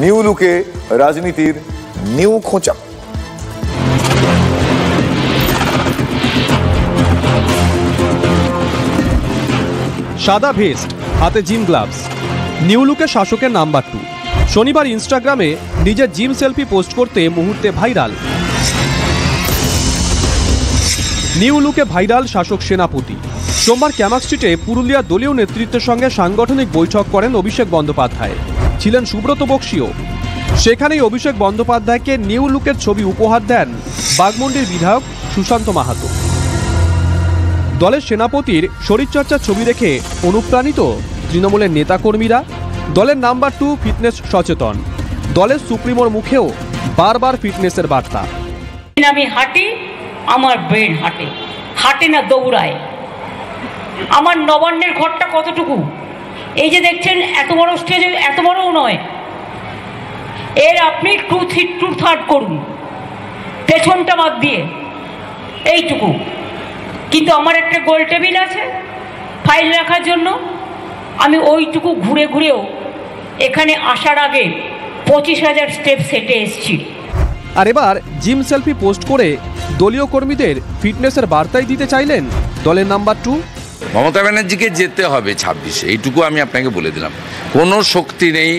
New লুকে রাজনীতির new খোঁচা। সাদা ভেস্ট, হাতে জিম গ্লাভস, নিউ লুকে শাসকের নাম্বার 2। শনিবার ইনস্টাগ্রামে নিজের জিম সেলফি পোস্ট করতে মুহূর্তে ভাইরাল। নিউ লুকে ভাইরাল শাসক সেনাপতি। সোমবার ক্যামাক স্ট্রিটে পুরুলিয়া দলীয় নেতৃত্বের সঙ্গে সাংগঠনিক বৈঠক করেন অভিষেক বন্দ্যোপাধ্যায়। ছিলেন সুব্রত বক্সীও। সেখানেই অভিষেক বন্দ্যোপাধ্যায়কে নিউ লুকের ছবি উপহার দেন বাগমুন্ডির বিধায়ক সুশান্ত মাহাতো। দলের সেনাপতির শরীরচর্চার ছবি দেখে অনুপ্রাণিত তৃণমূলের নেতাকর্মীরা। দলের নাম্বার 2 ফিটনেস সচেতন। দলের সুপ্রিমোর মুখেও বারবার ফিটনেসের বার্তা। আমি হাঁটি, আমার ব্রেন হাঁটে, হাঁটে না দৌড়ায়। আমার নবান্নের ঘরটা কতটুকু, এই যে দেখছেন এত বড় স্টেজে, এত বড়ও নয়, এর আপনি 2/3 করুন পেছনটা বাদ দিয়ে, এইটুকু। কিন্তু আমার একটা গোল টেবিল আছে ফাইল রাখার জন্য, আমি ওইটুকু ঘুরে ঘুরেও এখানে আসার আগে 25,000 স্টেপস হেঁটে এসেছি। আর এবার জিম সেলফি পোস্ট করে দলীয় কর্মীদের ফিটনেসের বার্তাই দিতে চাইলেন দলের নাম্বার 2। মমতা ব্যানার্জিকে যেতে হবে 26-এ, এইটুকু আমি আপনাকে বলে দিলাম। কোনো শক্তি নেই